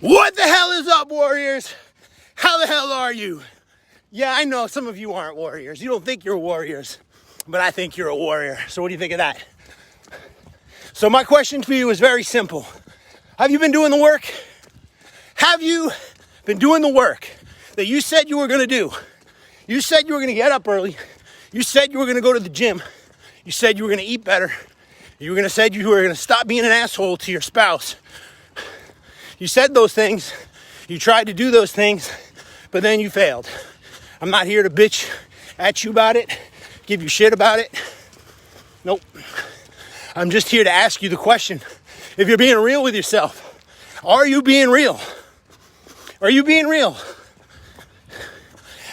What the hell is up, warriors? How the hell are you? Yeah, I know some of you aren't warriors. You don't think you're warriors, but I think you're a warrior. So what do you think of that? So my question for you is very simple. Have you been doing the work? Have you been doing the work that you said you were going to do? You said you were going to get up early. You said you were going to go to the gym. You said you were going to eat better. You were going to say you were going to stop being an asshole to your spouse. You said those things. You tried to do those things, but then you failed. I'm not here to bitch at you about it, give you shit about it. Nope. I'm just here to ask you the question. If you're being real with yourself, are you being real? Are you being real?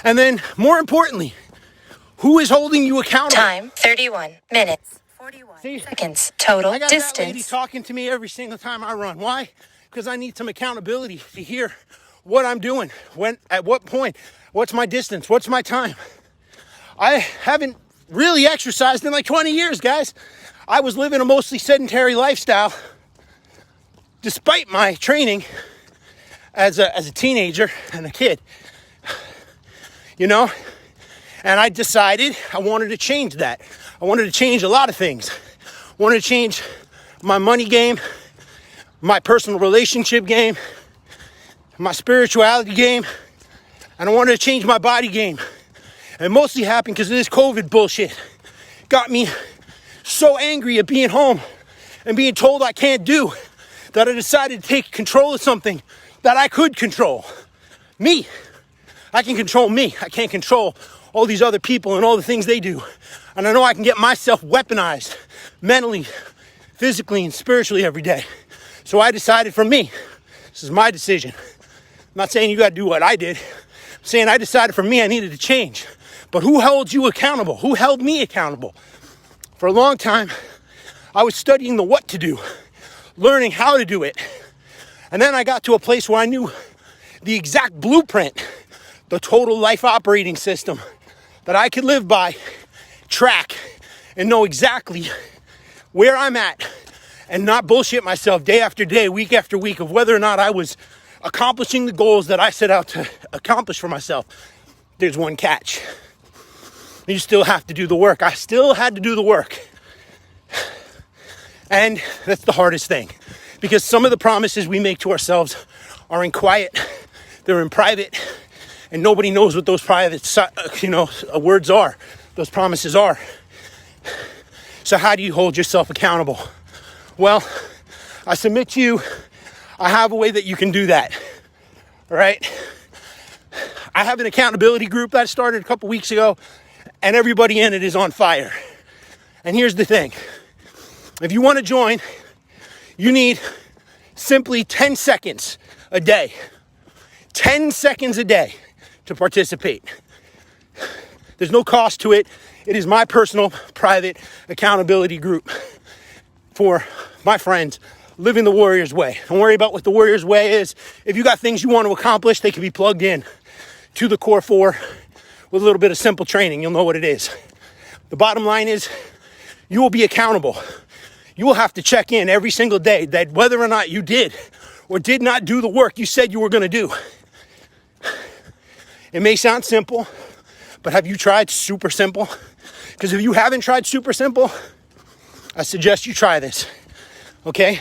And then, more importantly, who is holding you accountable? Time, 31 minutes, 41 seconds. Total I got distance. that lady talking to me every single time I run. Why? Because I need some accountability to hear what I'm doing, when, at what point, what's my distance, what's my time. I haven't really exercised in like 20 years, guys. I was living a mostly sedentary lifestyle despite my training as a teenager and a kid, you know? And I decided I wanted to change that. I wanted to change a lot of things. I wanted to change my money game, my personal relationship game, my spirituality game, and I wanted to change my body game. And it mostly happened because of this COVID bullshit. Got me so angry at being home and being told I can't do that I decided to take control of something that I could control. Me. I can control me. I can't control all these other people and all the things they do. And I know I can get myself weaponized mentally, physically, and spiritually every day. So I decided for me, this is my decision. I'm not saying you got to do what I did. I'm saying I decided for me I needed to change. But who held you accountable? Who held me accountable? For a long time, I was studying the what to do, learning how to do it. And then I got to a place where I knew the exact blueprint, the total life operating system that I could live by, track, and know exactly where I'm at and not bullshit myself day after day, week after week of whether or not I was accomplishing the goals that I set out to accomplish for myself. There's one catch. You still have to do the work. I still had to do the work. And that's the hardest thing. Because some of the promises we make to ourselves are in quiet, they're in private, and nobody knows what those private, words are, those promises are. So how do you hold yourself accountable? Well, I submit to you, I have a way that you can do that, all right? I have an accountability group that I started a couple weeks ago, and everybody in it is on fire. And here's the thing. If you want to join, you need simply 10 seconds a day. 10 seconds a day to participate. There's no cost to it. It is my personal, private accountability group for my friends living the Warrior's Way. Don't worry about what the Warrior's Way is. If you got things you want to accomplish, they can be plugged in to the Core 4 with a little bit of simple training. You'll know what it is. The bottom line is you will be accountable. You will have to check in every single day that whether or not you did or did not do the work you said you were going to do. It may sound simple, but have you tried super simple? Because if you haven't tried super simple, I suggest you try this, okay?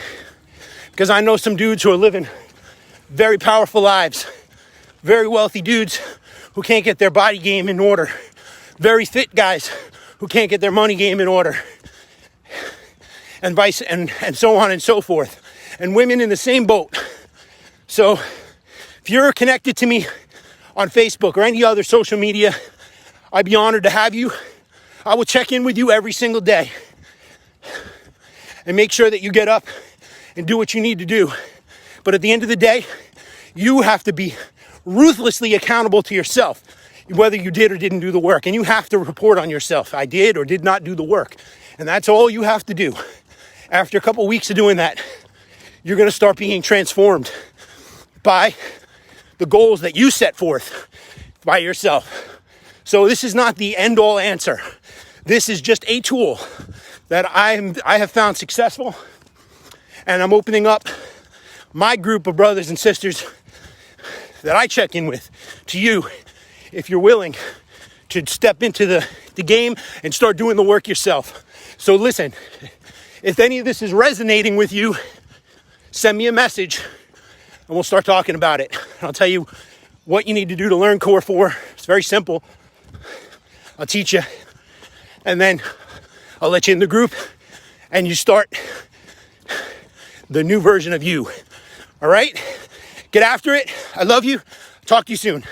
Because I know some dudes who are living very powerful lives, very wealthy dudes who can't get their body game in order, very fit guys who can't get their money game in order, and so on and so forth, and women in the same boat. So if you're connected to me on Facebook or any other social media, I'd be honored to have you. I will check in with you every single day and make sure that you get up and do what you need to do. But at the end of the day, you have to be ruthlessly accountable to yourself, whether you did or didn't do the work. And you have to report on yourself. I did or did not do the work. And that's all you have to do. After a couple weeks of doing that, you're going to start being transformed by the goals that you set forth by yourself. So this is not the end-all answer. This is just a tool that I have found successful, and I'm opening up my group of brothers and sisters that I check in with to you, if you're willing to step into the game and start doing the work yourself. So listen, if any of this is resonating with you, send me a message and we'll start talking about it. I'll tell you what you need to do to learn Core 4. It's very simple. I'll teach you, and then I'll let you in the group and you start the new version of you. All right? Get after it. I love you. Talk to you soon.